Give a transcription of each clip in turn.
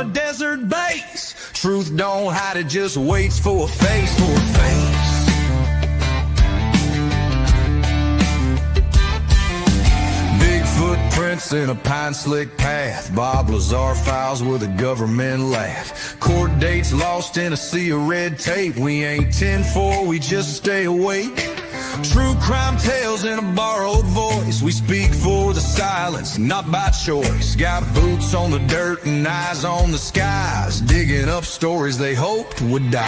a desert base. Truth don't hide, it just waits for a face, for a face. Big footprints in a pine slick path. Bob Lazar files with a government laugh. Court dates lost in a sea of red tape. We ain't 10-4, we just stay awake. True crime tales in a borrowed voice. We speak for the silence, not by choice. Got boots on the dirt and eyes on the skies, digging up stories they hoped would die.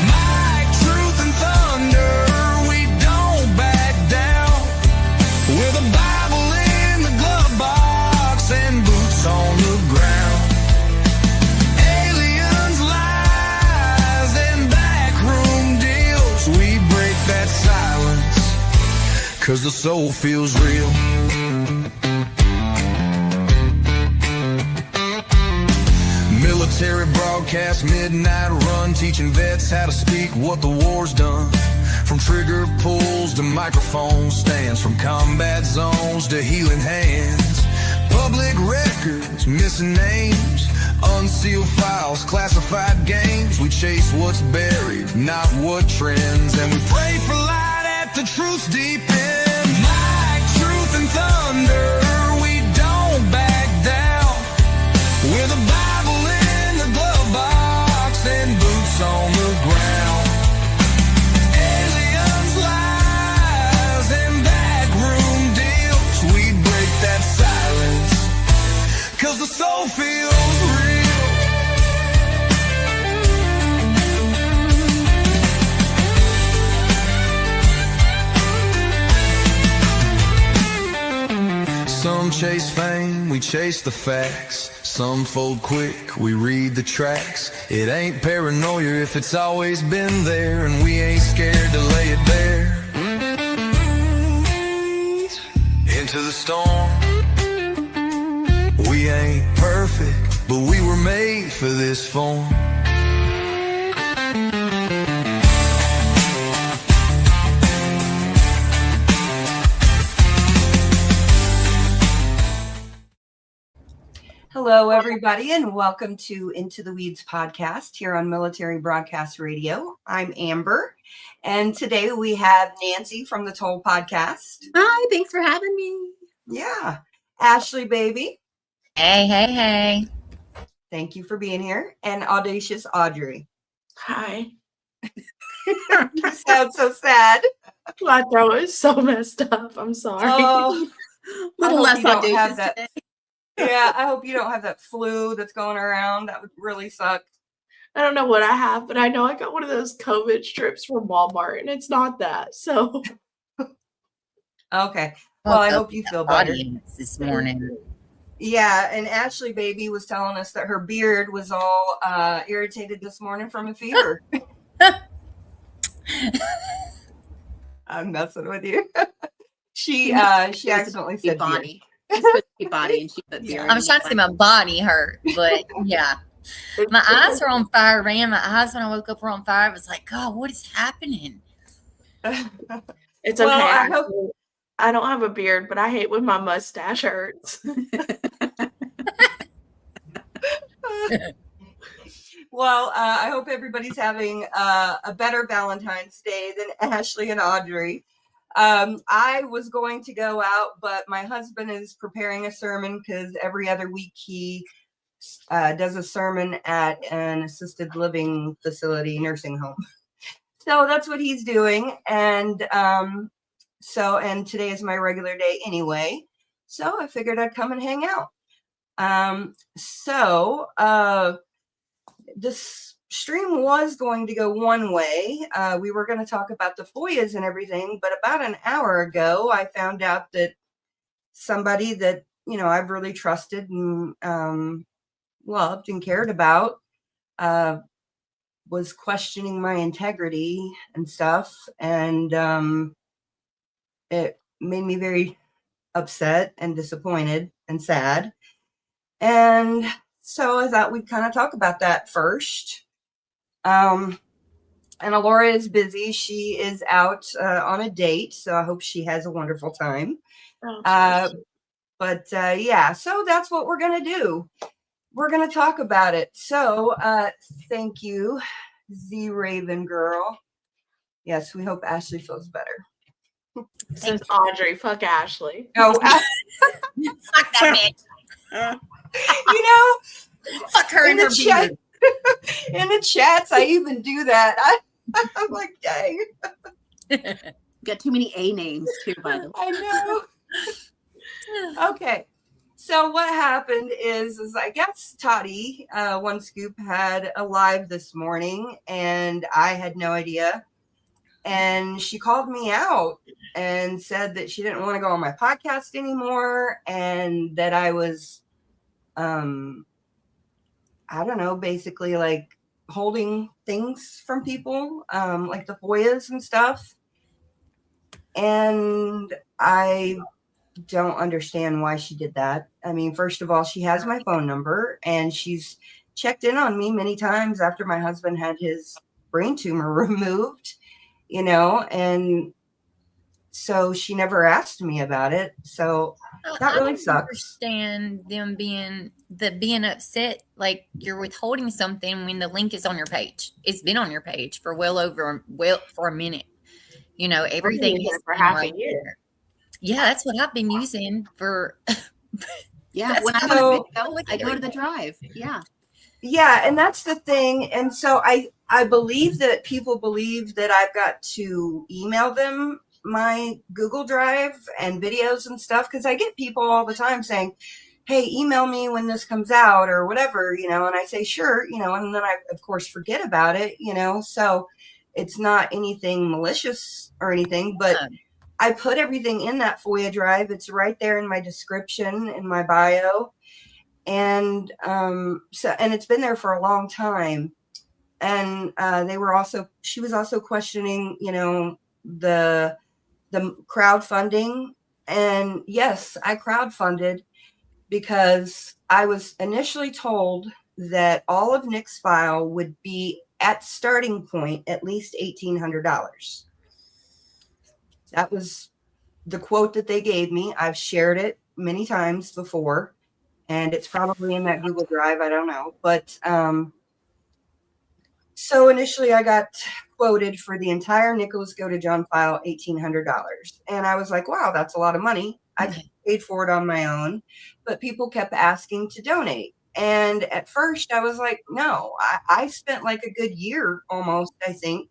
Mic, truth, and thunder, we don't back down. With a Bible in the glove box and boots on the ground. Aliens, lies, and backroom deals. We break that silence, 'cause the soul feels real. Military broadcast, midnight run, teaching vets how to speak what the war's done. From trigger pulls to microphone stands, from combat zones to healing hands. Public records, missing names, unsealed files, classified games. We chase what's buried, not what trends, and we pray for light at the truth's deep end. Mic, truth, and thunder, we don't back down. With a Bible in the glove box and boots on the ground. Aliens, lies, and backroom deals. We break that silence, 'cause the soul feels real. Some chase fame, we chase the facts. Some fold quick, we read the tracks. It ain't paranoia if it's always been there, and we ain't scared to lay it bare. Into the storm. We ain't perfect, but we were made for this form. Hello, everybody, and welcome to Into the Weeds podcast here on Military Broadcast Radio. I'm Amber, and today we have Nancy from the Toll Podcast. Hi, thanks for having me. Yeah. Ashley, baby. Hey, hey, hey. Thank you for being here. And Audacious Audrey. Hi. You sound so sad. My throat is so messed up. I'm sorry. Oh, A little less audacious today. Yeah, I hope you don't have that flu that's going around. That would really suck. I don't know what I have, but I know I got one of those COVID strips from Walmart, and it's not that. So, okay. Well, I hope you feel better. This morning. Yeah, and Ashley, baby, was telling us that her beard was all irritated this morning from a fever. I'm messing with you. She accidentally said body. Body, and she put beard. I was trying to say my body hurt, but yeah. My eyes were on fire, man. My eyes when I woke up were on fire. I was like, God, what is happening? It's okay. Well, I don't have a beard, but I hate when my mustache hurts. Well, I hope everybody's having a better Valentine's Day than Ashley and Audrey. I was going to go out, but my husband is preparing a sermon because every other week he does a sermon at an assisted living facility, nursing home. So that's what he's doing. And today is my regular day anyway. So I figured I'd come and hang out. This stream was going to go one way. We were going to talk about the FOIAs and everything, but about an hour ago, I found out that somebody that, I've really trusted and loved and cared about was questioning my integrity and stuff. And it made me very upset and disappointed and sad. And so I thought we'd kind of talk about that first. And Alora is busy. She is out on a date, so I hope she has a wonderful time. So that's what we're going to do. we're going to talk about it. So thank you, Z Raven Girl. Yes, we hope Ashley feels better. Says Audrey, fuck Ashley. Oh, Fuck that bitch. you know, Fuck her in and the her chat, beard. in the chats, I even do that. I'm like, dang. Got too many A names too, by the way. I know. Okay. So what happened is I guess Toddy, One Scoop, had a live this morning, and I had no idea. And she called me out and said that she didn't want to go on my podcast anymore, and that I was, I don't know, basically like holding things from people, like the FOIAs and stuff. And I don't understand why she did that. I mean, first of all, she has my phone number, and she's checked in on me many times after my husband had his brain tumor removed, you know, and so she never asked me about it. So that really sucks. I understand them being upset, like you're withholding something when the link is on your page. It's been on your page for for a minute. You know, everything is for half right a year. there. Yeah, that's what I've been using for. Yeah, when I go to the drive. Yeah. Yeah, and that's the thing. And so I believe that people believe that I've got to email them my Google Drive and videos and stuff, because I get people all the time saying, hey, email me when this comes out or whatever, you know, and I say, sure, you know, and then I, of course, forget about it, you know, so it's not anything malicious or anything, but I put everything in that FOIA drive. It's right there in my description, in my bio. And and it's been there for a long time. And she was also questioning, you know, the crowdfunding. And yes, I crowdfunded because I was initially told that all of Nick's file would be at starting point at least $1,800. That was the quote that they gave me. I've shared it many times before, and it's probably in that Google Drive. I don't know. But so initially I got quoted for the entire Nicholas Go to John file, $1,800. And I was like, wow, that's a lot of money. I paid for it on my own, but people kept asking to donate. And at first I was like, no, I spent like a good year almost, I think,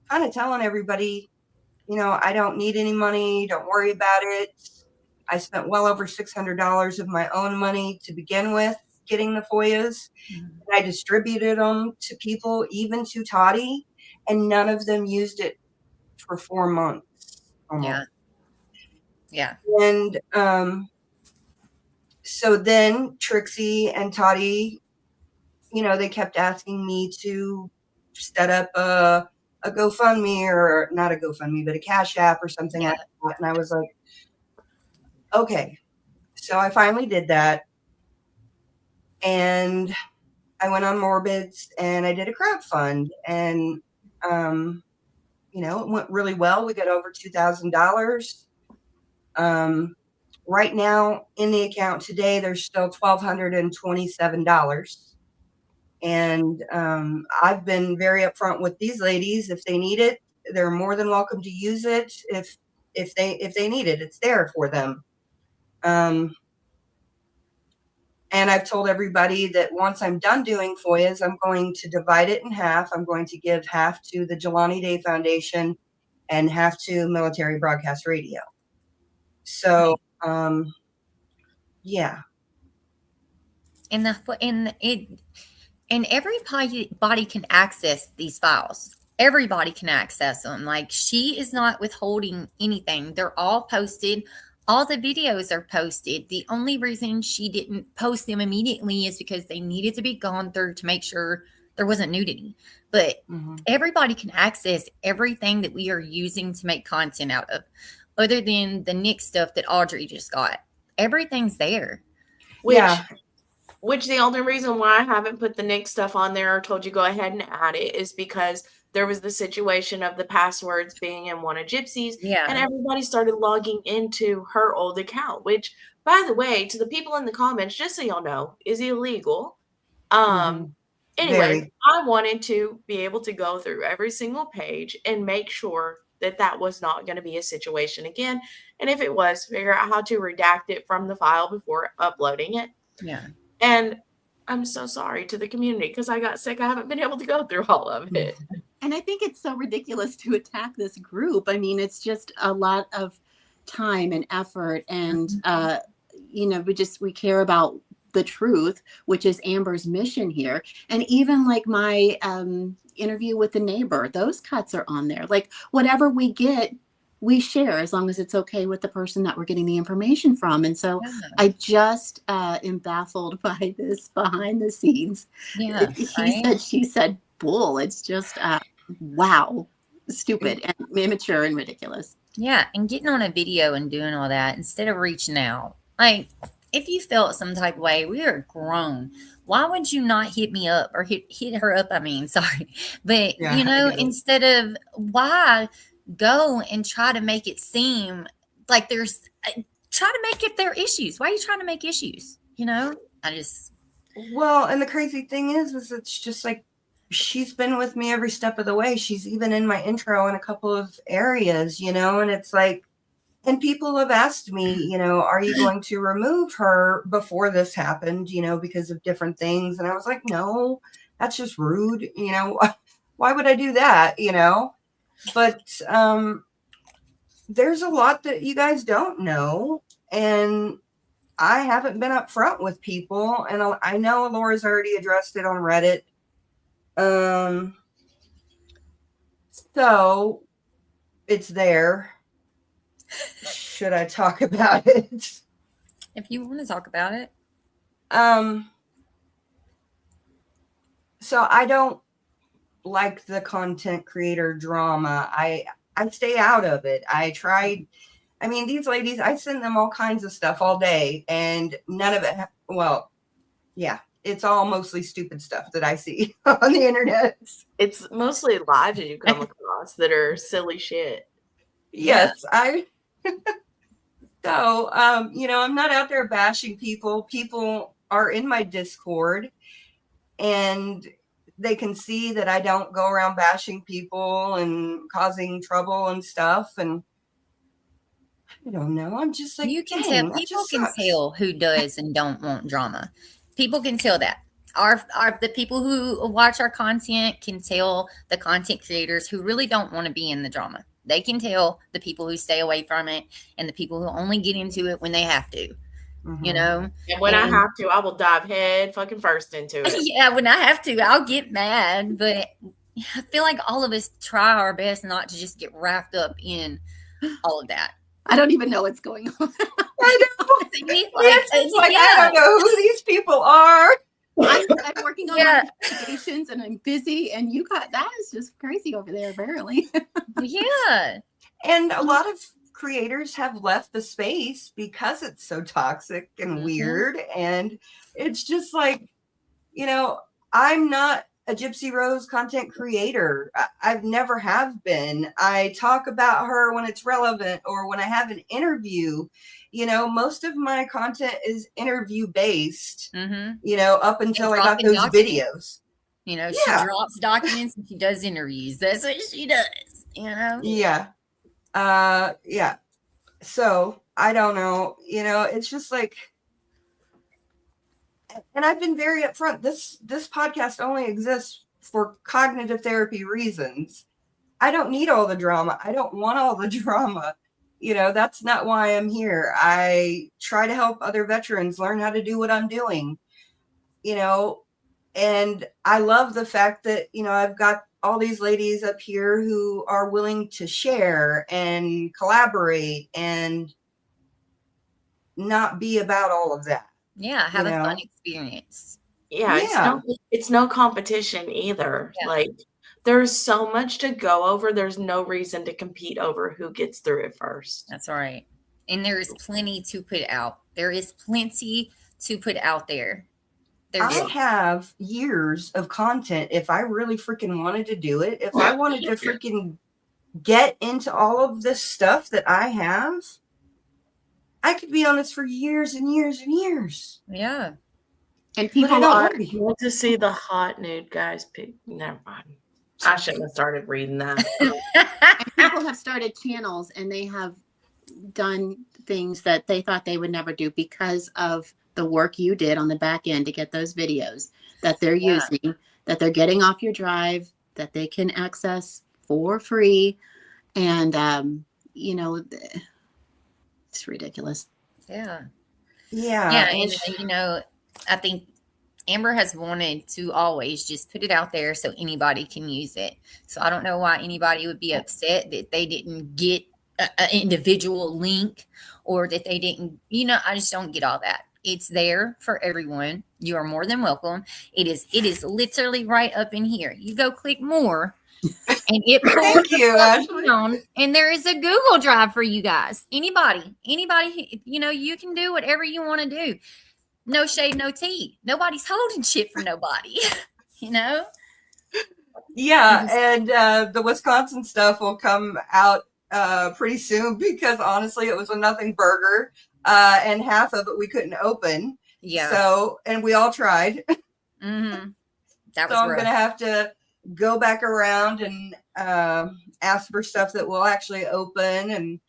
kind of telling everybody, you know, I don't need any money. Don't worry about it. I spent well over $600 of my own money to begin with getting the FOIAs. And I distributed them to people, even to Toddy, and none of them used it for 4 months. Almost. Yeah. And so then Trixie and Toddy, you know, they kept asking me to set up a GoFundMe, or not a GoFundMe, but a Cash App or something like that. And I was like, okay. So I finally did that. And I went on Morbids and I did a crowdfund, and, you know, it went really well. We got over $2,000. Right now in the account today, there's still $1,227. And I've been very upfront with these ladies. If they need it, they're more than welcome to use it. If they need it, it's there for them. And I've told everybody that once I'm done doing FOIAs, I'm going to divide it in half. I'm going to give half to the Jelani Day Foundation and half to Military Broadcast Radio. So, yeah. And everybody can access these files. Everybody can access them. Like, she is not withholding anything. They're all posted. All the videos are posted. The only reason she didn't post them immediately is because they needed to be gone through to make sure there wasn't nudity. But everybody can access everything that we are using to make content out of, other than the Nick stuff that Audrey just got. Everything's there. Which the only reason why I haven't put the Nick stuff on there or told you go ahead and add it is because there was the situation of the passwords being in one of Gypsy's, and everybody started logging into her old account, which by the way, to the people in the comments, just so y'all know, is illegal. Anyway, Very. I wanted to be able to go through every single page and make sure that that was not going to be a situation again. And if it was, figure out how to redact it from the file before uploading it. Yeah. And I'm so sorry to the community because I got sick. I haven't been able to go through all of it. And I think it's so ridiculous to attack this group. I mean, it's just a lot of time and effort. And, you know, we care about the truth, which is Amber's mission here. And even like my interview with the neighbor, those cuts are on there. Like whatever we get, we share as long as it's okay with the person that we're getting the information from. And so I just am baffled by this behind the scenes. Yeah. He said, she said, bull. It's just, wow, stupid and immature and ridiculous. Yeah. And getting on a video and doing all that instead of reaching out. Like, if you felt some type of way, we are grown. Why would you not hit me up or hit her up? I mean, sorry. But, Yeah, you know, instead of why go and try to make it seem like there's, try to make it their issues. Why are you trying to make issues? You know, Well, and the crazy thing is it's just like, she's been with me every step of the way. She's even in my intro in a couple of areas, you know, and it's like, and people have asked me, you know, are you going to remove her before this happened, you know, because of different things? And I was like, no, that's just rude. You know, why would I do that? You know, but there's a lot that you guys don't know. And I haven't been upfront with people. And I know Laura's already addressed it on Reddit. So it's there. Should I talk about it? if you want to talk about it. So I don't like the content creator drama. I stay out of it. I mean, these ladies, I send them all kinds of stuff all day and none of it, well, yeah, it's all mostly stupid stuff that I see on the internet. It's mostly lives that you come across that are silly shit. Yes, So, you know, I'm not out there bashing people. People are in my Discord and they can see that I don't go around bashing people and causing trouble and stuff. And I don't know. I'm just like, you can tell, people can tell who does and don't want drama. People can tell that. The people who watch our content can tell the content creators who really don't want to be in the drama. They can tell the people who stay away from it and the people who only get into it when they have to, you know? And when I have to, I will dive head fucking first into it. Yeah, when I have to, I'll get mad. But I feel like all of us try our best not to just get wrapped up in all of that. I don't even know what's going on. I know. I don't know who these people are. I'm working on my investigations and I'm busy, and you got that is just crazy over there, apparently. Yeah. And a lot of creators have left the space because it's so toxic and weird. And it's just like, you know, I'm not a Gypsy Rose content creator. I've never have been. I talk about her when it's relevant or when I have an interview. You know, most of my content is interview based, you know, up until I got those videos. You know, she drops documents and she does interviews. That's what she does, you know? Yeah. Yeah. So I don't know, you know, it's just like, and I've been very upfront. This podcast only exists for cognitive therapy reasons. I don't need all the drama. I don't want all the drama. You know, that's not why I'm here. I try to help other veterans learn how to do what I'm doing, you know, and I love the fact that, you know, I've got all these ladies up here who are willing to share and collaborate and not be about all of that. Yeah, have a fun experience. Yeah, it's no competition either. Yeah. Like, there's so much to go over. There's no reason to compete over who gets through it first. That's right. And there is plenty to put out. There is plenty to put out there. I have years of content. If I really freaking wanted to do it, if I wanted to freaking get into all of this stuff that I have, I could be on this for years and years and years. Yeah. And But I people don't are, want to be. Want to see the hot nude guys pic? Never mind. I shouldn't have started reading that. and people have started channels and they have done things that they thought they would never do because of the work you did on the back end to get those videos that they're using, that they're getting off your drive, that they can access for free. And, you know, it's ridiculous. Yeah. Yeah. And you know, I think Amber has wanted to always just put it out there so anybody can use it. So I don't know why anybody would be upset that they didn't get an individual link or that they didn't, you know, I just don't get all that. It's there for everyone. You are more than welcome. It is literally right up in here. You go click more and it pulls Thank you, Ashley. down, and there is a Google Drive for you guys. Anybody, you know, you can do whatever you want to do. No shade, no tea. Nobody's holding shit for nobody, you know? Yeah, and the Wisconsin stuff will come out pretty soon because honestly, it was a nothing burger, and half of it we couldn't open. Yeah. So, and we all tried. Mm-hmm. That was So I'm rough. gonna have to go back around and ask for stuff that will actually open and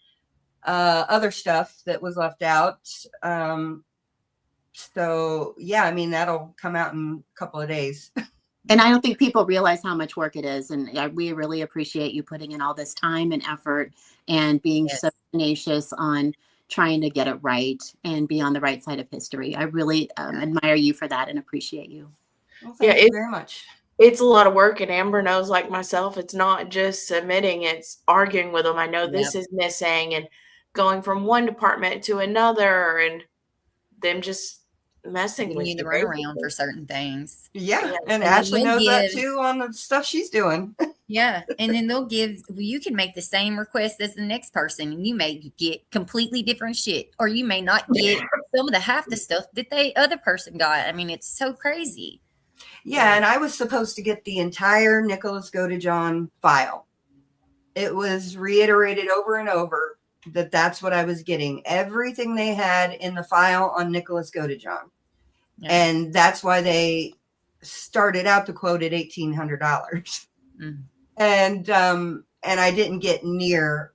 other stuff that was left out. So yeah, I mean that'll come out in a couple of days. And I don't think people realize how much work it is. And we really appreciate you putting in all this time and effort and being Yes. so tenacious on trying to get it right and be on the right side of history. I really admire you for that and appreciate you. Well, Yeah, thank you very much. It's a lot of work, and Amber knows, like myself, it's not just submitting, it's arguing with them. I know this is missing, and going from one department to another, and them just messing Giving with you the you. runaround for certain things. Yeah, Yeah. and then Ashley you'll knows that give- too on the stuff she's doing. Yeah. And then you can make the same request as the next person and you may get completely different shit, or you may not get some of the half the stuff that the other person got. I mean, it's so crazy. Yeah, and I was supposed to get the entire Nicholas Godejohn file. It was reiterated over and over that that's what I was getting. Everything they had in the file on Nicholas Godejohn. Yeah. And that's why they started out the quote at $1,800. Mm. And I didn't get near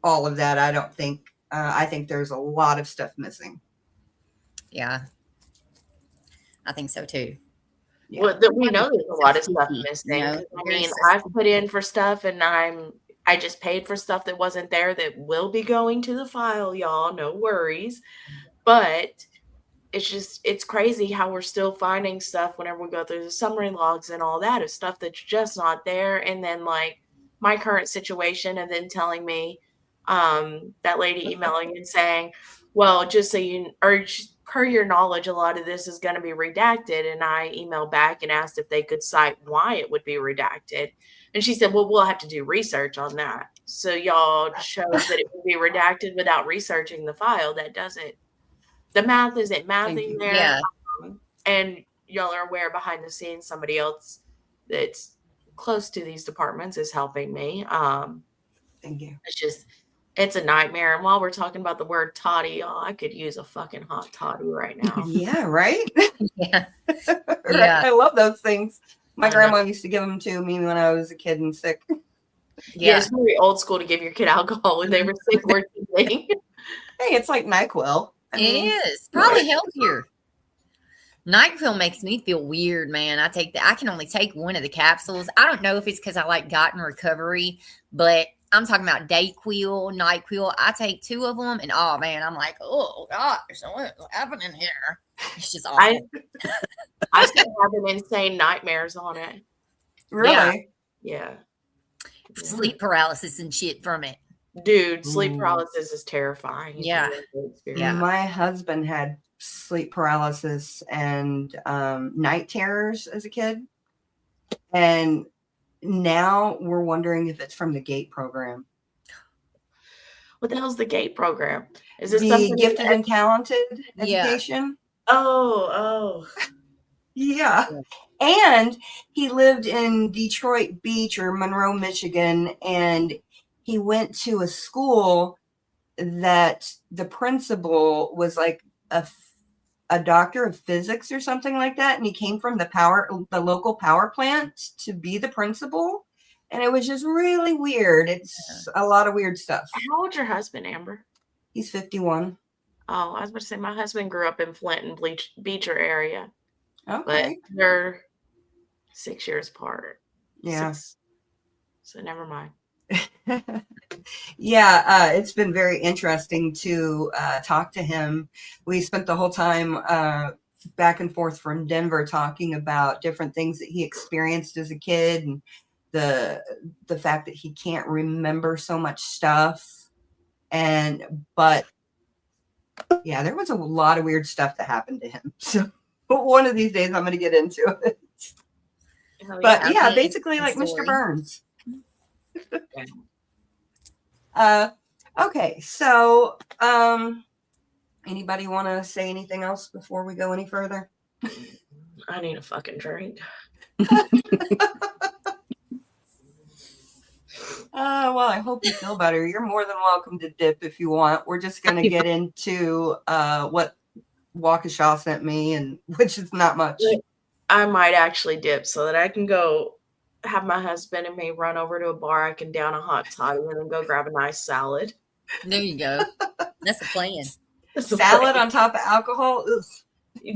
all of that. I don't think. I think there's a lot of stuff missing. Yeah. I think so too. Yeah. Well, we know there's a lot of stuff You missing. know, 'Cause, I very mean, suspect. I've put in for stuff, and I just paid for stuff that wasn't there that will be going to the file, y'all. No worries. But it's crazy how we're still finding stuff whenever we go through the summary logs and all that of stuff that's just not there. And then like my current situation, and then telling me that lady emailing and saying, well, just so you, or per your knowledge, a lot of this is going to be redacted. And I emailed back and asked if they could cite why it would be redacted. And she said, well, we'll have to do research on that. So y'all shows that it would be redacted without researching the file. That doesn't, the math isn't mathing there. Yeah. And y'all are aware behind the scenes, somebody else that's close to these departments is helping me. Thank you. It's a nightmare. And while we're talking about the word toddy, y'all, I could use a fucking hot toddy right now. Yeah, right? Yeah. Right. I love those things. My I know. grandma used to give them to me when I was a kid and sick. Yeah, it's very old school to give your kid alcohol when they were sick or something. Hey, it's like NyQuil. I mean, It is probably healthier. NyQuil makes me feel weird, man. I can only take one of the capsules. I don't know if it's because I like gotten recovery, but I'm talking about Dayquil, NyQuil. I take two of them, and oh man, I'm like, oh gosh, what's happening here? It's just awful. I still having insane nightmares on it. really? Yeah. Sleep paralysis and shit from it. Dude, sleep Ooh. paralysis is terrifying. It's Yeah. a really good experience. Yeah. My husband had sleep paralysis and night terrors as a kid. And now we're wondering if it's from the GATE program. What the hell's the GATE program? Is this The something Gifted and Talented Yeah. Education? Oh. Yeah. And he lived in Detroit Beach or Monroe, Michigan, and he went to a school that the principal was like a doctor of physics or something like that, and he came from the local power plant to be the principal, and it was just really weird. It's a lot of weird stuff. How old's your husband, Amber? He's 51. Oh, I was about to say my husband grew up in Flint and Beecher area, but Okay. they're 6 years apart. Yeah. So never mind. Yeah, it's been very interesting to talk to him. We spent the whole time back and forth from Denver talking about different things that he experienced as a kid, and the fact that he can't remember so much stuff. But yeah, there was a lot of weird stuff that happened to him. So one of these days I'm going to get into it. But yeah, basically like Mr. Burns. Okay, so anybody want to say anything else before we go any further? I need a fucking drink. Well, I hope you feel better. You're more than welcome to dip if you want. We're just going to get into what Waukesha sent me, and which is not much. I might actually dip so that I can go have my husband and me run over to a bar. I can down a hot toddy and then go grab a nice salad. There you go. That's a plan. Salad on top of alcohol? Ugh.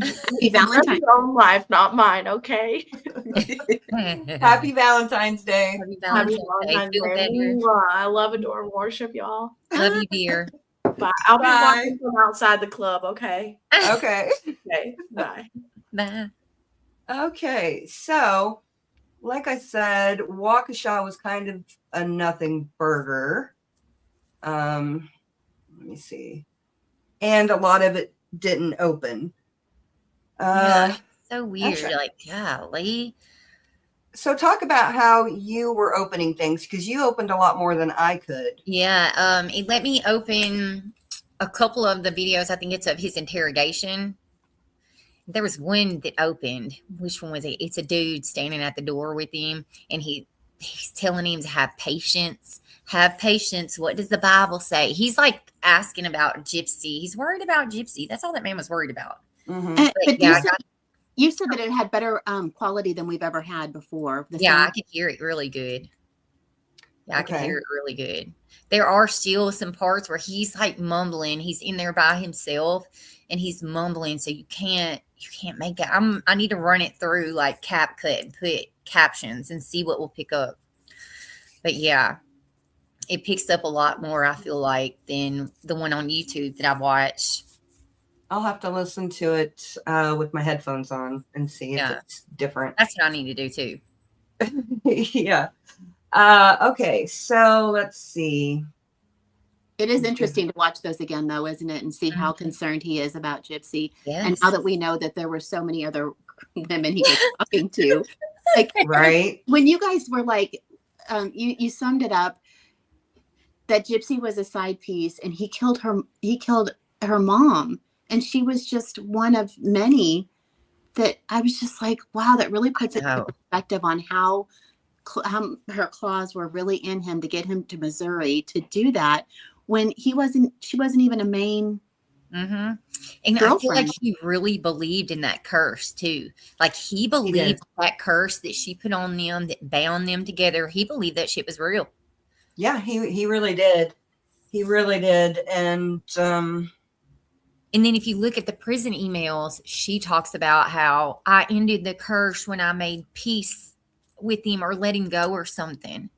Happy Valentine's your own life, not mine, okay? Happy Valentine's Day. Happy Valentine's Day. Feel better. I love, adore, and worship y'all. Love you, dear. Bye. I'll be Bye. watching from outside the club, okay? Okay. Okay, bye. Bye. Okay, so like I said, Waukesha was kind of a nothing burger. Let me see. And a lot of it didn't open. Yeah, so weird. okay. Like, golly. So talk about how you were opening things, because you opened a lot more than I could. Yeah, it let me open a couple of the videos. I think it's of his interrogation. There was one that opened. Which one was it? It's a dude standing at the door with him, and he's telling him to have patience. Have patience. What does the Bible say? He's like asking about Gypsy. He's worried about Gypsy. That's all that man was worried about. Mm-hmm. But yeah, you said that it had better quality than we've ever had before. I could hear it really good. Yeah, I could Okay. hear it really good. There are still some parts where he's like mumbling. He's in there by himself and he's mumbling. So you can't make it. I need to run it through like CapCut and put captions and see what we'll pick up. But yeah, it picks up a lot more, I feel like, than the one on YouTube that I watched. I'll have to listen to it with my headphones on and see if it's different. That's what I need to do too. Yeah. Okay, so let's see. It is interesting to watch those again, though, isn't it? And see how concerned he is about Gypsy. Yes. And now that we know that there were so many other women he was talking to. Like, Right. when you guys were like, you summed it up, that Gypsy was a side piece and he killed her mom. And she was just one of many that I was just like, wow, that really puts it in perspective on how her claws were really in him to get him to Missouri to do that when she wasn't even a main Mm-hmm. And girlfriend. I feel like he really believed in that curse too. Like he believed that curse that she put on them that bound them together. He believed that shit was real. Yeah, he really did. He really did. And then if you look at the prison emails, she talks about how I ended the curse when I made peace with him or let him go or something.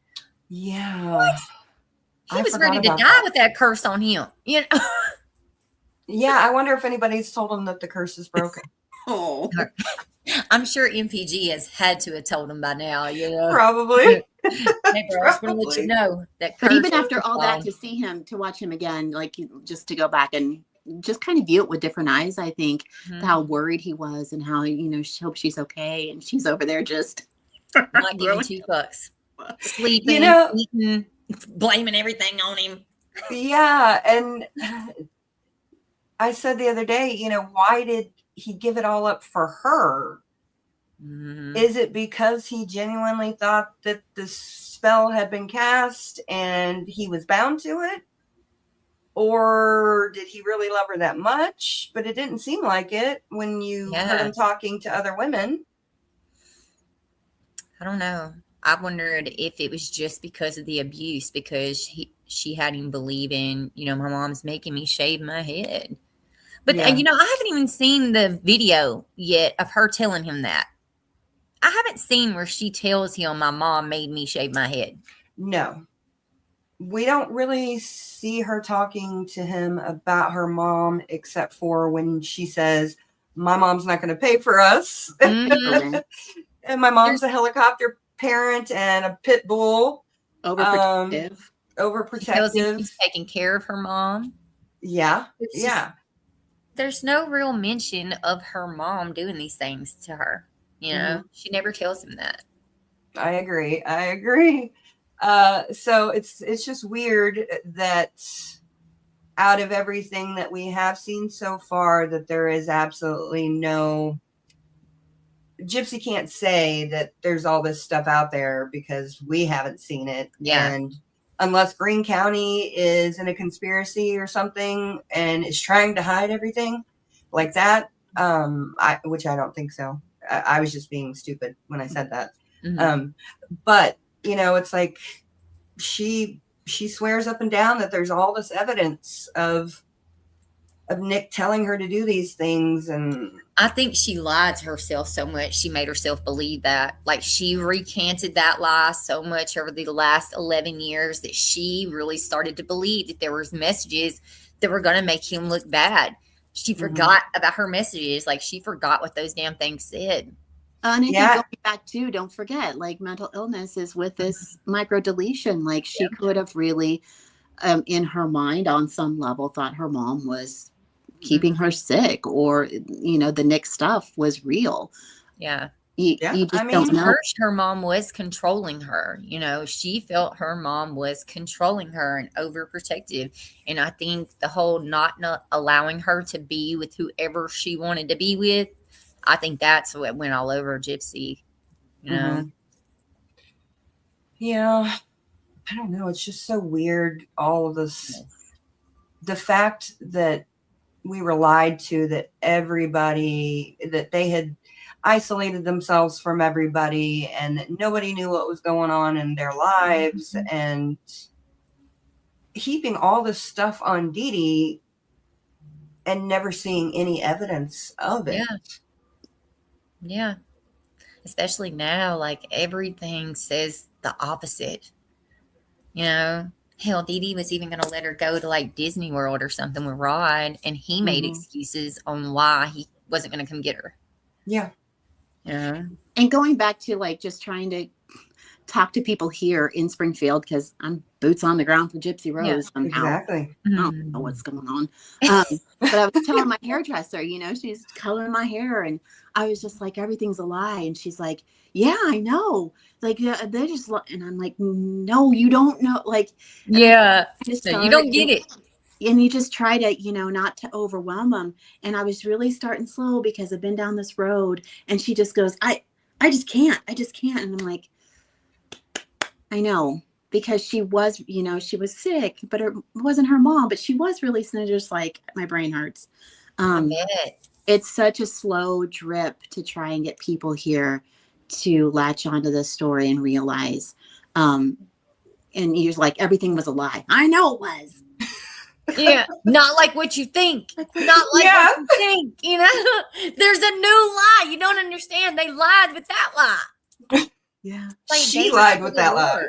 Yeah. He was ready to die with that curse on him. You know? Yeah, I wonder if anybody's told him that the curse is broken. Oh, I'm sure MPG has had to have told him by now, you know. Probably. Hey, bro, I just want to let you know that but curse even after is all that, gone. to see him, to watch him again, like just to go back and just kind of view it with different eyes, I think Mhm. how worried he was and how, she hopes she's okay. And she's over there just Not giving two fucks. Sleeping, eating, blaming everything on him. Yeah, and I said the other day, why did he give it all up for her? Mhm. Is it because he genuinely thought that the spell had been cast and he was bound to it? Or did he really love her that much? But it didn't seem like it when you heard him talking to other women. I don't know. I wondered if it was just because of the abuse, because she had him believing, my mom's making me shave my head. But, Yeah. I haven't even seen the video yet of her telling him that. I haven't seen where she tells him my mom made me shave my head. No. We don't really see her talking to him about her mom, except for when she says, my mom's not going to pay for us. Mm-hmm. And my mom's a helicopter parent and a pit bull. Overprotective. She tells him Overprotective. she's taking care of her mom. Yeah. It's just- Yeah. There's no real mention of her mom doing these things to her. She never tells him that. I agree. So it's just weird that out of everything that we have seen so far, that there is absolutely no. Gypsy can't say that there's all this stuff out there because we haven't seen it. Yeah. And unless Greene County is in a conspiracy or something and is trying to hide everything like that, which I don't think so. I was just being stupid when I said that. Mm-hmm. But it's like she swears up and down that there's all this evidence of Nick telling her to do these things. And I think she lied to herself so much. She made herself believe that. Like, she recanted that lie so much over the last 11 years that she really started to believe that there was messages that were going to make him look bad. She forgot about her messages. Like, she forgot what those damn things said. And I think going back to, don't forget, like, mental illness is with this micro deletion. Like, she could have really, in her mind, on some level, thought her mom was keeping her sick, or the Nick stuff was real. Yeah. You just don't know. First, her mom was controlling her. She felt her mom was controlling her and overprotective. And I think the whole not allowing her to be with whoever she wanted to be with, I think that's what went all over Gypsy. Yeah, I don't know. It's just so weird. All of this, the fact that we were lied to, that everybody, that they had isolated themselves from everybody, and that nobody knew what was going on in their lives, and heaping all this stuff on Dee Dee and never seeing any evidence of it. Yeah. Especially now, like, everything says the opposite. Hell, Dee Dee was even going to let her go to, like, Disney World or something with Rod, and he made excuses on why he wasn't going to come get her. Yeah. And going back to, like, just trying to talk to people here in Springfield, because I'm boots on the ground for Gypsy Rose. Yeah, exactly. I don't know what's going on. But I was telling my hairdresser, she's coloring my hair, and I was just like, everything's a lie. And she's like, yeah, I know. Like, they just, and I'm like, no, you don't know. Like, yeah, so you don't get it. And you just try to, not to overwhelm them. And I was really starting slow because I've been down this road. And she just goes, I just can't. And I'm like, I know, because she was, she was sick, but it wasn't her mom, but she was really just like, my brain hurts. It's such a slow drip to try and get people here to latch onto this story and realize, and you're like, everything was a lie. I know it was. Yeah, not like what you think. Not like what you think. There's a new lie. You don't understand. They lied with that lie. Yeah, like she lied with that lie.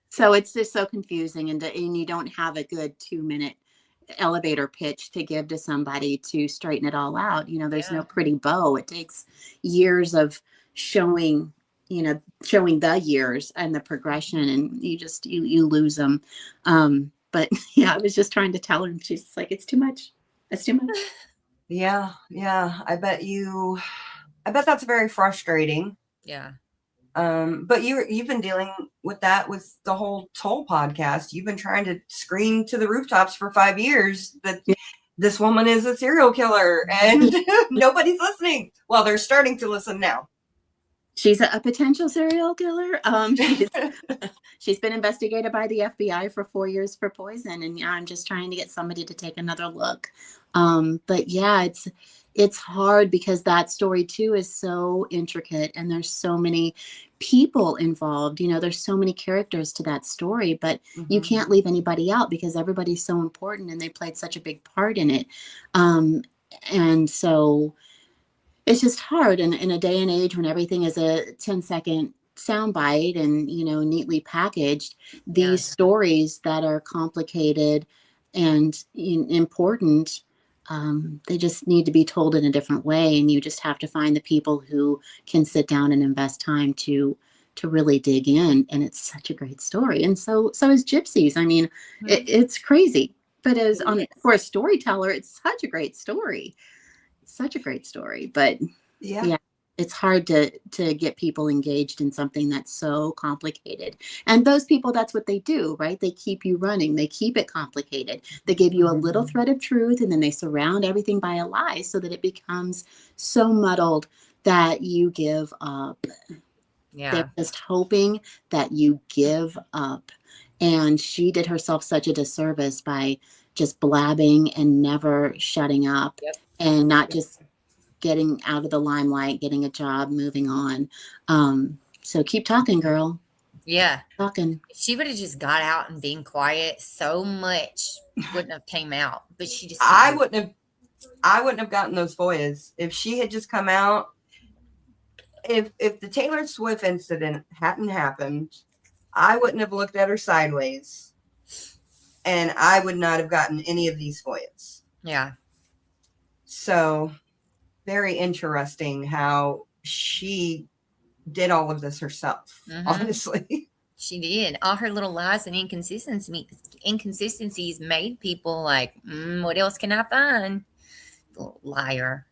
So it's just so confusing, and you don't have a good 2-minute elevator pitch to give to somebody to straighten it all out. There's no pretty bow. It takes years of showing the years and the progression, and you lose them. But I was just trying to tell her, and she's like, it's too much. It's too much. Yeah. I bet that's very frustrating. Yeah. But you've been dealing with that with the whole Toll podcast. You've been trying to scream to the rooftops for 5 years that this woman is a serial killer, and nobody's listening. Well, they're starting to listen now. She's a potential serial killer. She's been investigated by the FBI for 4 years for poison, and yeah, I'm just trying to get somebody to take another look. But yeah, it's hard because that story too is so intricate, and there's so many people involved. You know, there's so many characters to that story, but you can't leave anybody out because everybody's so important and they played such a big part in it. And so it's just hard in a day and age when everything is a 10-second soundbite and, you know, neatly packaged. These stories that are complicated and important, they just need to be told in a different way. And you just have to find the people who can sit down and invest time to really dig in. And it's such a great story. And so is Gypsies. I mean, it's crazy, but for a storyteller, it's such a great story. Such a great story, but yeah, it's hard to get people engaged in something that's so complicated. And those people, that's what they do, right? They keep you running. They keep it complicated. They give you a little thread of truth, and then they surround everything by a lie so that it becomes so muddled that you give up. Yeah. They're just hoping that you give up. And she did herself such a disservice by just blabbing and never shutting up. And not just getting out of the limelight, getting a job, moving on. So keep talking, girl. Yeah. Talking. If she would have just got out and been quiet, so much wouldn't have came out. But she just I wouldn't have gotten those FOIAs if she had just come out. If the Taylor Swift incident hadn't happened, I wouldn't have looked at her sideways, and I would not have gotten any of these FOIAs. Yeah. So, very interesting how she did all of this herself, honestly. She did. All her little lies and inconsistencies made people like, what else can I find? Little liar.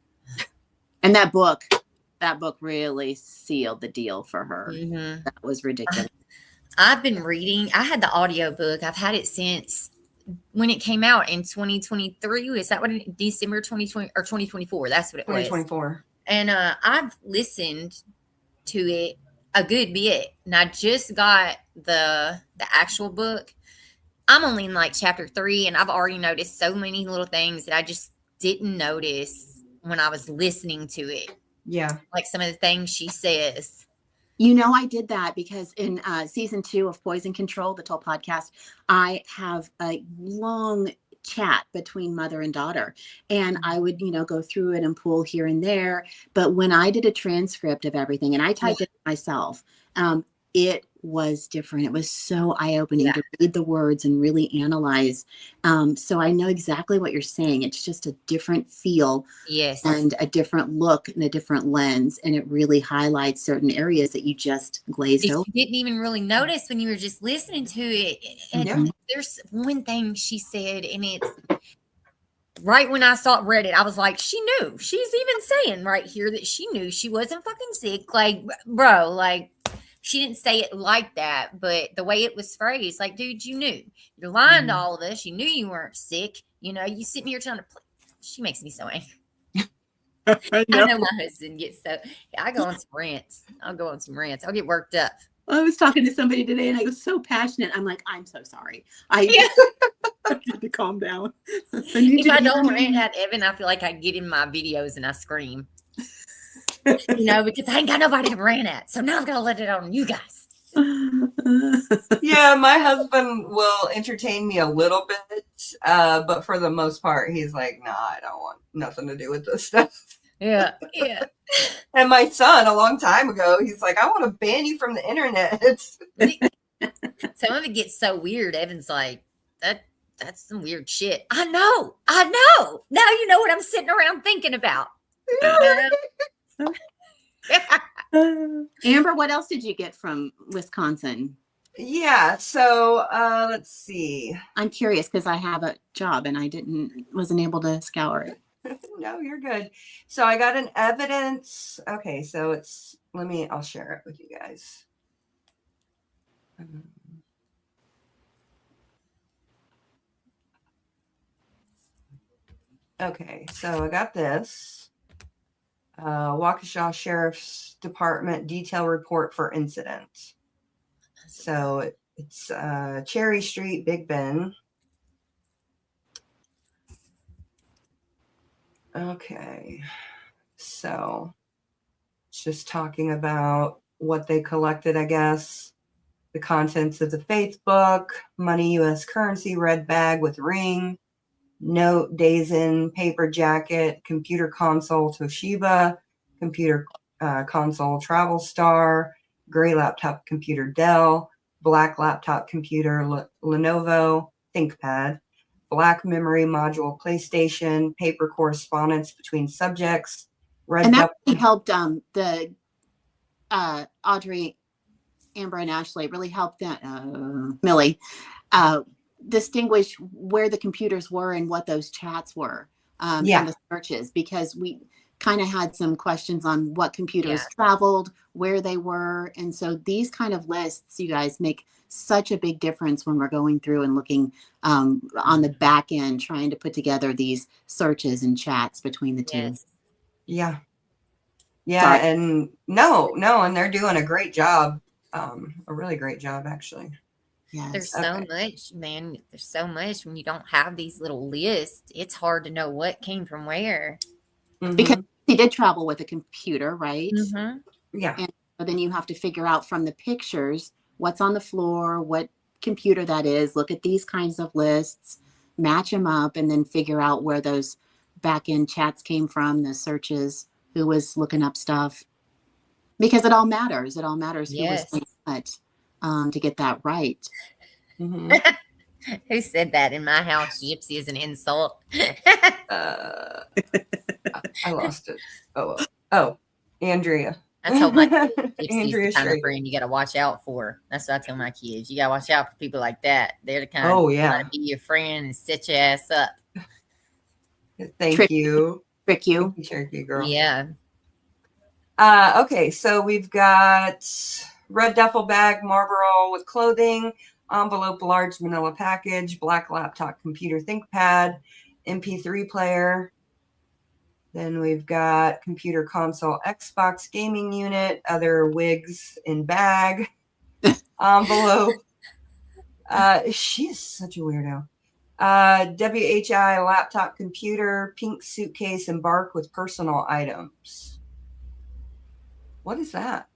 And that book really sealed the deal for her. That was ridiculous. I've been reading. I had the audiobook. I've had it since when it came out in 2023. Is that what December 2020 or 2024? That's what it was. 2024. And I've listened to it a good bit, and I just got the actual book. I'm only in like chapter 3, and I've already noticed so many little things that I just didn't notice when I was listening to it. Yeah, like some of the things she says. You know, I did that because in season 2 of Poison Control, the Toll podcast, I have a long chat between mother and daughter, and I would, you know, go through it and pull here and there. But when I did a transcript of everything and I typed it myself, it was different. It was so eye-opening to read the words and really analyze. So I know exactly what you're saying. It's just a different feel, and a different look and a different lens. And it really highlights certain areas that you just glazed over. You didn't even really notice when you were just listening to it. And there's one thing she said, and it's right when I read it, I was like, she knew. She's even saying right here that she knew she wasn't fucking sick. Like, bro, like, she didn't say it like that, but the way it was phrased, like, dude, you knew. You're lying to all of us. You knew you weren't sick. You know, you sitting here trying to play. She makes me so angry. I know my husband gets so. I go on some rants. I'll go on some rants. I'll get worked up. I was talking to somebody today, and I was so passionate. I'm like, I'm so sorry. I need to calm down. If I don't rant at Evan, I feel like I get in my videos and I scream. You know, because I ain't got nobody to rant at. So now I've got to let it out on you guys. Yeah, my husband will entertain me a little bit, but for the most part, he's like, nah, I don't want nothing to do with this stuff. Yeah. And my son, a long time ago, he's like, I want to ban you from the internet. Some of it gets so weird. Evan's like, that's some weird shit. I know. Now you know what I'm sitting around thinking about. Amber, what else did you get from Wisconsin? Yeah, so let's see. I'm curious because I have a job and I wasn't able to scour it. No, you're good. So I got an evidence. Okay, so I'll share it with you guys. Okay, so I got this. Waukesha Sheriff's Department detail report for incident. So it's Cherry Street, Big Bend. Okay, so it's just talking about what they collected, I guess. The contents of the faith book, money, U.S. currency, red bag with ring, note, days in, paper jacket, computer console, Toshiba, computer console, Travel Star, gray laptop computer, Dell, black laptop computer, Lenovo, ThinkPad, black memory module, PlayStation, paper correspondence between subjects, red And that duck. really helped the Audrey, Amber, and Ashley really helped that Millie distinguish where the computers were and what those chats were and the searches, because we kind of had some questions on what computers traveled, where they were. And so these kind of lists, you guys, make such a big difference when we're going through and looking on the back end, trying to put together these searches and chats between the two. Yeah. Yeah. Sorry. And no, and they're doing a great job. A really great job, actually. Yes. There's so much, man. There's so much when you don't have these little lists. It's hard to know what came from where. Because he did travel with a computer, right? Yeah. And then you have to figure out from the pictures what's on the floor, what computer that is, look at these kinds of lists, match them up, and then figure out where those back-end chats came from, the searches, who was looking up stuff. Because it all matters. It all matters who was doing what to get that right. Who said that? In my house, Gypsy is an insult. I lost it. Oh, Andrea. I told my kids, Gypsy's the kind of friend you got to watch out for. That's what I tell my kids. You got to watch out for people like that. They're the kind of want to be your friend and set your ass up. Thank you. Trick you. Cherokee girl. Yeah. Okay, so we've got red duffel bag, Marlboro with clothing, envelope, large manila package, black laptop computer, ThinkPad, MP3 player. Then we've got computer console, Xbox gaming unit, other wigs in bag, envelope. She is such a weirdo. WHI laptop computer, pink suitcase, embark with personal items. What is that?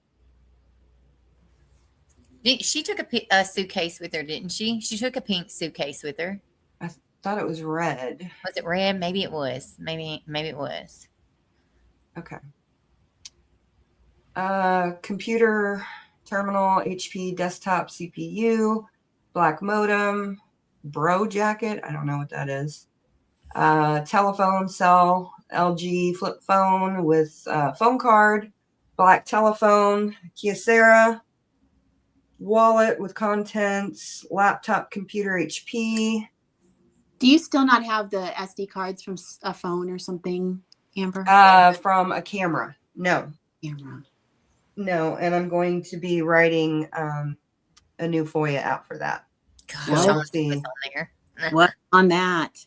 She took a suitcase with her, didn't she? She took a pink suitcase with her. I thought it was red. Was it red? Maybe it was. Maybe it was. Okay. Computer terminal, HP desktop CPU, black modem, bro jacket. I don't know what that is. Telephone cell, LG flip phone with phone card, black telephone, Kyocera, wallet with contents, laptop computer, HP. Do you still not have the SD cards from a phone or something, Amber? From a camera. No. Camera. No, and I'm going to be writing a new FOIA out for that. Gosh, Well, I let's want to see. put on there. What on that?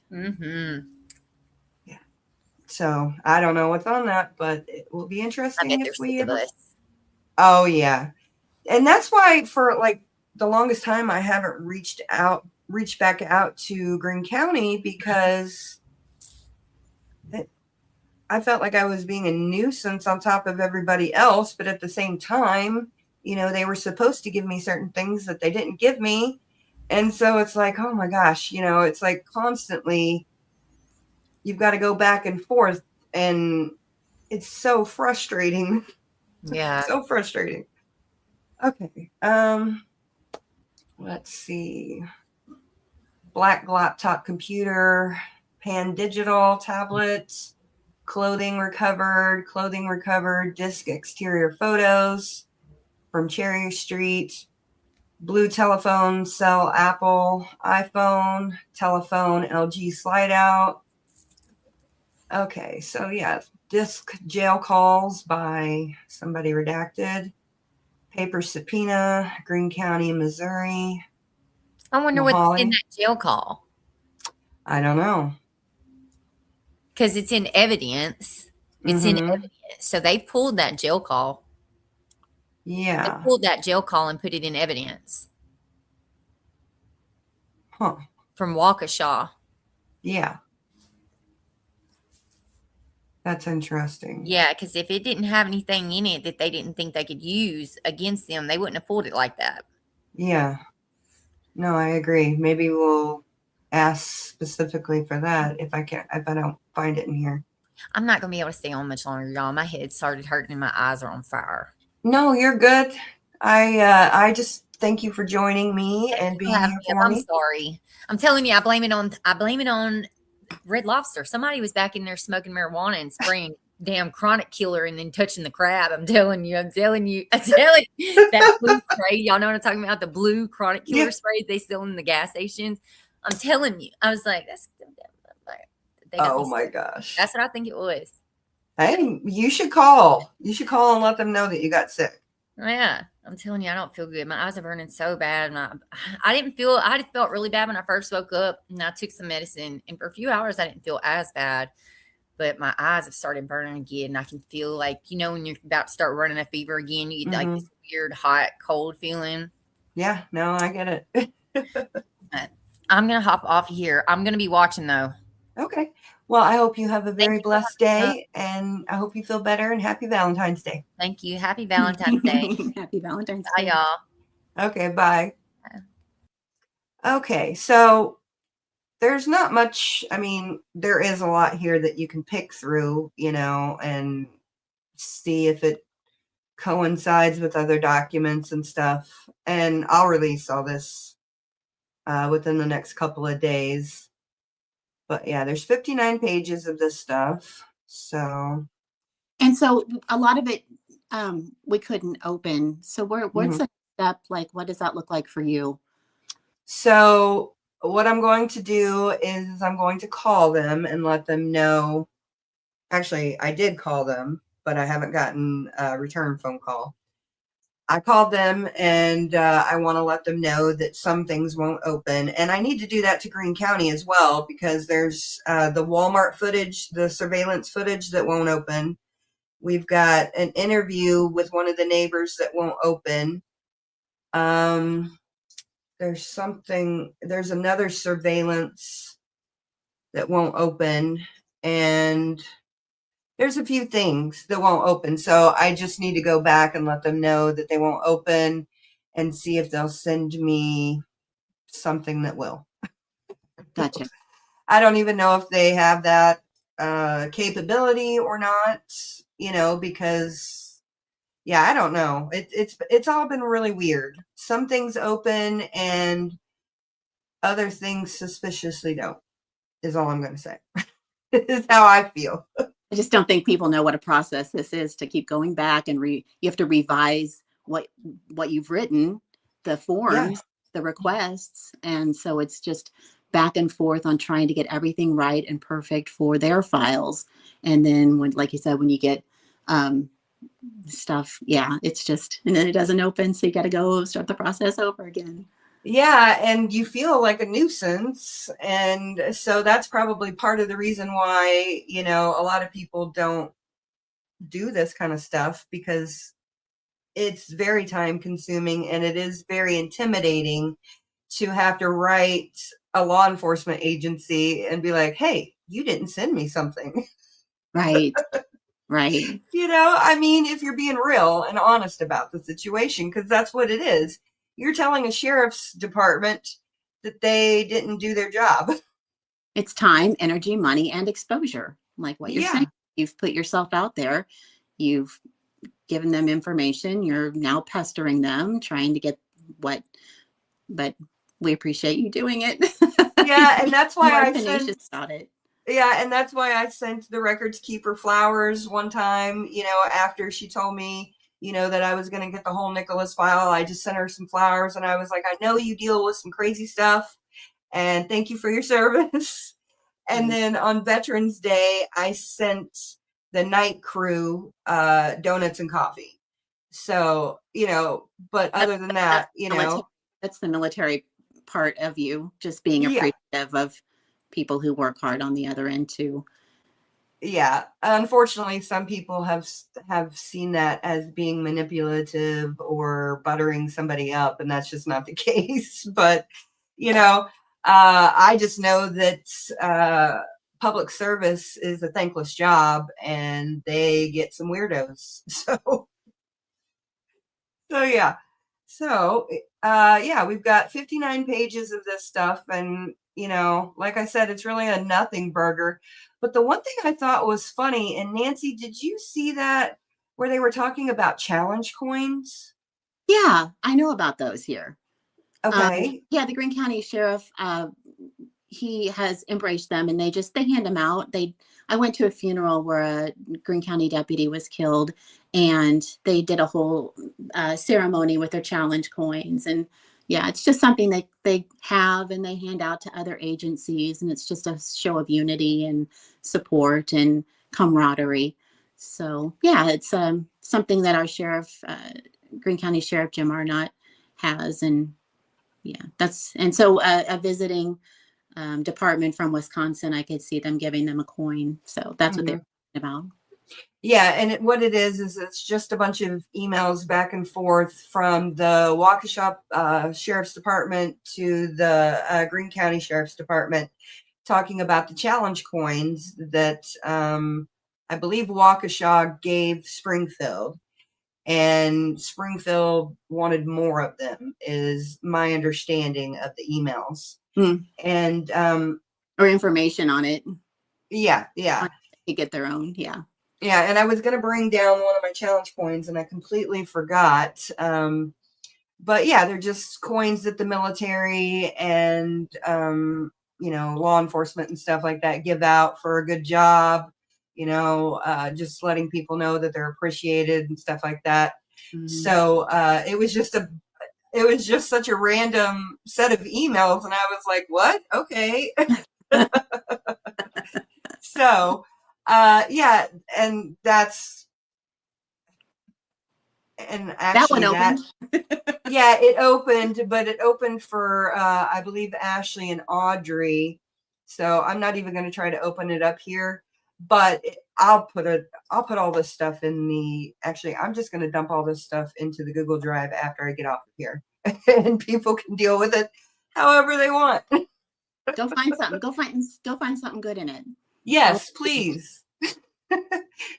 Yeah. So I don't know what's on that, but it will be I interesting bet if there's we sick of ever. us. Oh yeah, and that's why for like the longest time I haven't reached back out to Greene County, because I felt like I was being a nuisance on top of everybody else, but at the same time, they were supposed to give me certain things that they didn't give me. And so it's like, oh my gosh, it's like constantly you've got to go back and forth, and it's so frustrating. Yeah. So frustrating. Okay. Let's see. Black laptop computer, pan digital tablet, clothing recovered, disc exterior photos from Cherry Street, blue telephone, cell, Apple, iPhone, telephone, LG slide out. Okay, so yeah, disc jail calls by somebody redacted, paper subpoena, Greene County, Missouri. I wonder what's in that jail call. I don't know. Because it's in evidence. It's in Mhm. evidence. So they pulled that jail call. They Yeah. pulled that jail call and put it in evidence Huh. from Waukesha. Yeah. That's interesting. Yeah, because if it didn't have anything in it that they didn't think they could use against them, they wouldn't have pulled it like that. Yeah. No, I agree. Maybe we'll ask specifically for that if I don't find it in here. I'm not going to be able to stay on much longer, y'all. My head started hurting and my eyes are on fire. No, you're good. I just thank you for joining me and being here for I'm me. sorry. I'm telling you, I blame it on Red Lobster. Somebody was back in there smoking marijuana and spraying damn chronic killer and then touching the crab. I'm telling you. That blue spray. Y'all know what I'm talking about? The blue chronic killer Yeah. spray they sell in the gas stations. I'm telling you. I was like, they got Oh me. my gosh. That's what I think it was. Hey, you should call. You should call and let them know that you got sick. Oh, yeah, I'm telling you, I don't feel good. My eyes are burning so bad. I just felt really bad when I first woke up and I took some medicine. And for a few hours, I didn't feel as bad. But my eyes have started burning again. I can feel like, when you're about to start running a fever again, you get like this weird, hot, cold feeling. Yeah, no, I get it. But I'm going to hop off here. I'm going to be watching, though. Okay. Well, I hope you have a very you. blessed day, and I hope you feel better, and happy Valentine's Day. Thank you. Happy Valentine's Day. Happy Valentine's Bye, Day. y'all. Okay, bye. Okay, so there's not much. I mean, there is a lot here that you can pick through, and see if it coincides with other documents and stuff. And I'll release all this within the next couple of days. But yeah, there's 59 pages of this stuff. So. And so a lot of it we couldn't open. So what's the step? Like, what does that look like for you? So what I'm going to do is I'm going to call them and let them know. Actually, I did call them, but I haven't gotten a return phone call. I called them and I want to let them know that some things won't open. And I need to do that to Greene County as well, because there's the Walmart footage, the surveillance footage that won't open. We've got an interview with one of the neighbors that won't open. There's another surveillance that won't open. And there's a few things that won't open. So I just need to go back and let them know that they won't open and see if they'll send me something that will. Gotcha. I don't even know if they have that capability or not, because I don't know. It's all been really weird. Some things open and other things suspiciously don't, is all I'm going to say. This is how I feel. I just don't think people know what a process this is to keep going back and you have to revise what you've written, the forms, the requests. And so it's just back and forth on trying to get everything right and perfect for their files. And then when, like you said, when you get stuff, it's just, and then it doesn't open. So you got to go start the process over again. Yeah, and you feel like a nuisance. And so that's probably part of the reason why, a lot of people don't do this kind of stuff, because it's very time consuming and it is very intimidating to have to write a law enforcement agency and be like, hey, you didn't send me something. Right. Right. I mean, if you're being real and honest about the situation, because that's what it is. You're telling a sheriff's department that they didn't do their job. It's time, energy, money, and exposure. Like what you're saying. You've put yourself out there. You've given them information. You're now pestering them, trying to get but we appreciate you doing it. Yeah, and that's why I tenacious about it. Yeah, and that's why I sent the records keeper flowers one time, after she told me, that I was going to get the whole Nicholas file. I just sent her some flowers and I was like, I know you deal with some crazy stuff and thank you for your service. And then on Veterans Day, I sent the night crew donuts and coffee. So, but other than that, that's the military part of you, just being appreciative of people who work hard on the other end too. yeah, unfortunately, some people have seen that as being manipulative or buttering somebody up, and that's just not the case. But you know, I just know that public service is a thankless job, and they get some weirdos. So yeah. So yeah, we've got 59 pages of this stuff, and like I said, it's really a nothing burger. But the one thing I thought was funny, and Nancy, did you see that where they were talking about challenge coins? Yeah, I know about those here. Okay. Yeah, the Greene County Sheriff, he has embraced them, and they hand them out. I went to a funeral where a Greene County deputy was killed, and they did a whole ceremony with their challenge coins. And yeah, it's just something that they have and they hand out to other agencies, and it's just a show of unity and support and camaraderie. So yeah, it's something that our sheriff, Greene County Sheriff Jim Arnott, has. And yeah, so a visiting department from Wisconsin, I could see them giving them a coin. So that's what they're about. Yeah, and what it is it's just a bunch of emails back and forth from the Waukesha Sheriff's Department to the Greene County Sheriff's Department, talking about the challenge coins that I believe Waukesha gave Springfield, and Springfield wanted more of them, is my understanding of the emails. And or information on it. Yeah. To get their own. Yeah. Yeah, and I was going to bring down one of my challenge coins, and I completely forgot. But yeah, they're just coins that the military and law enforcement and stuff like that give out for a good job. Just letting people know that they're appreciated and stuff like that. So it was just such a random set of emails, and I was like, "What? Okay." So. Yeah, and actually that one opened. Yeah, it opened, but it opened for I believe Ashley and Audrey. So I'm not even going to try to open it up here, but I'll put all this stuff actually, I'm just going to dump all this stuff into the Google Drive after I get off of here, and people can deal with it however they want. Go find something. Go find something good in it. Yes, please.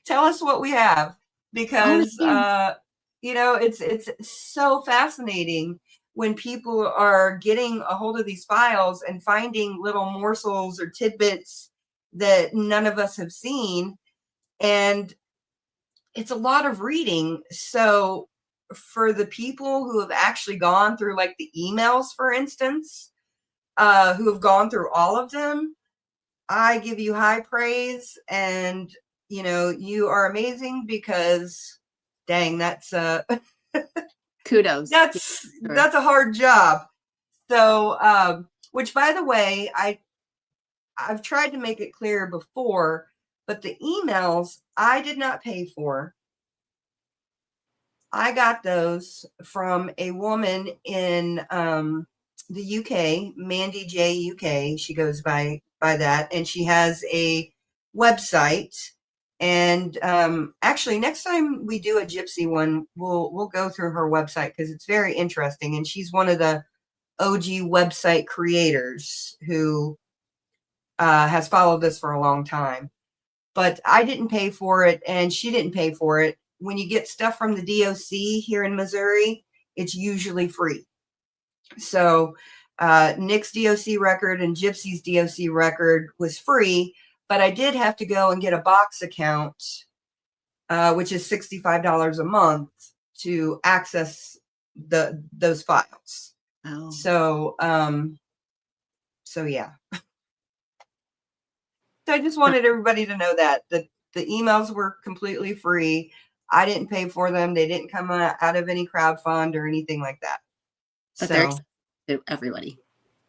Tell us what we have, because it's so fascinating when people are getting a hold of these files and finding little morsels or tidbits that none of us have seen, and it's a lot of reading. So for the people who have actually gone through, like the emails, for instance, who have gone through all of them, I give you high praise, and you are amazing, because dang, that's kudos. That's a hard job. So which, by the way, I've tried to make it clear before, but the emails I did not pay for. I got those from a woman in the UK, Mandy J UK. She goes by that, and she has a website. And actually, next time we do a Gypsy one, we'll go through her website, because it's very interesting. And she's one of the OG website creators who has followed this for a long time. But I didn't pay for it, and she didn't pay for it. When you get stuff from the DOC here in Missouri, it's usually free. So Nick's DOC record and Gypsy's DOC record was free, but I did have to go and get a box account, which is $65 a month, to access those files. Oh. So yeah. So I just wanted everybody to know that the emails were completely free. I didn't pay for them. They didn't come out of any crowdfund or anything like that. But they're to everybody.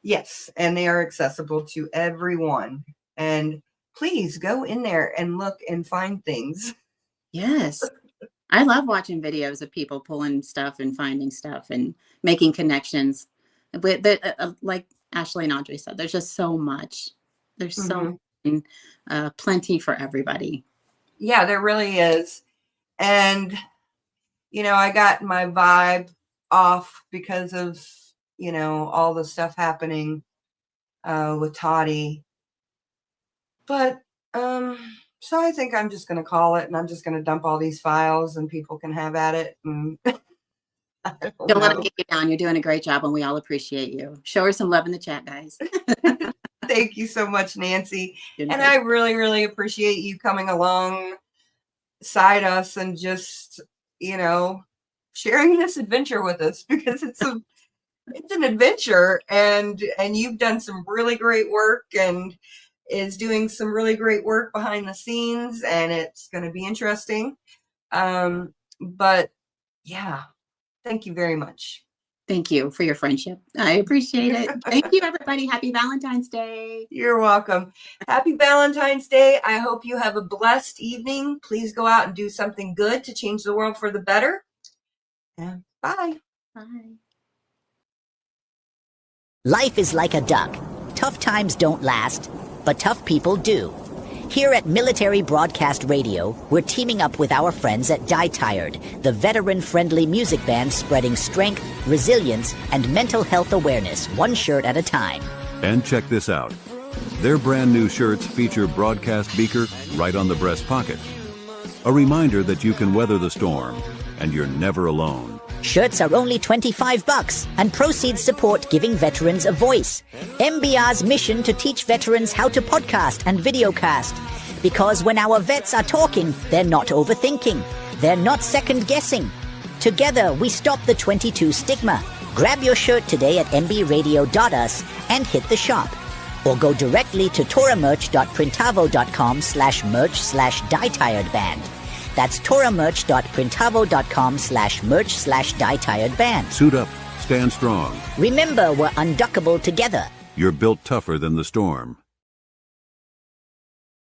Yes, and they are accessible to everyone. And please go in there and look and find things. Yes. I love watching videos of people pulling stuff and finding stuff and making connections. Like Ashley and Audrey said, there's just so much. There's so much plenty for everybody. Yeah, there really is. And, I got my vibe off because of, all the stuff happening with Toddy. But, so I think I'm just going to call it, and I'm just going to dump all these files and people can have at it. And Don't let it get you down. You're doing a great job and we all appreciate you. Show her some love in the chat, guys. Thank you so much, Nancy. And I really, really appreciate you coming alongside us and just, sharing this adventure with us, because it's an adventure, and you've done some really great work and is doing some really great work behind the scenes, and it's going to be interesting. But yeah, thank you very much. Thank you for your friendship. I appreciate it. Thank you, everybody. Happy Valentine's Day. You're welcome. Happy Valentine's Day. I hope you have a blessed evening. Please go out and do something good to change the world for the better. And bye. Bye. Life is like a duck. Tough times don't last, but tough people do. Here at Military Broadcast Radio, we're teaming up with our friends at Die Tired, the veteran-friendly music band spreading strength, resilience, and mental health awareness one shirt at a time. And check this out. Their brand new shirts feature broadcast beaker right on the breast pocket. A reminder that you can weather the storm, and you're never alone. Shirts are only $25, and proceeds support giving veterans a voice. MBR's mission to teach veterans how to podcast and videocast. Because when our vets are talking, they're not overthinking. They're not second-guessing. Together, we stop the 22 stigma. Grab your shirt today at mbradio.us and hit the shop. Or go directly to toramerch.printavo.com/merch/dietiredband. That's toramerch.printavo.com/merch/dietiredband. Suit up, stand strong. Remember, we're unduckable together. You're built tougher than the storm.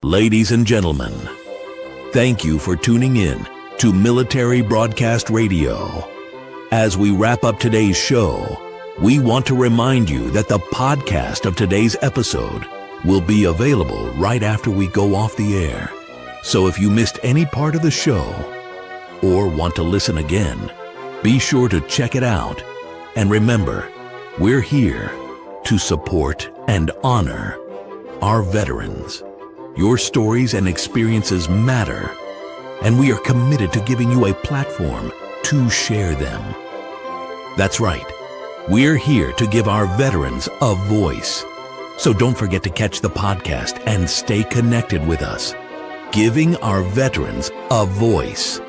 Ladies and gentlemen, thank you for tuning in to Military Broadcast Radio. As we wrap up today's show, we want to remind you that the podcast of today's episode will be available right after we go off the air. So if you missed any part of the show or want to listen again, be sure to check it out. And remember, we're here to support and honor our veterans. Your stories and experiences matter, and we are committed to giving you a platform to share them. That's right. We're here to give our veterans a voice. So don't forget to catch the podcast and stay connected with us. Giving our veterans a voice.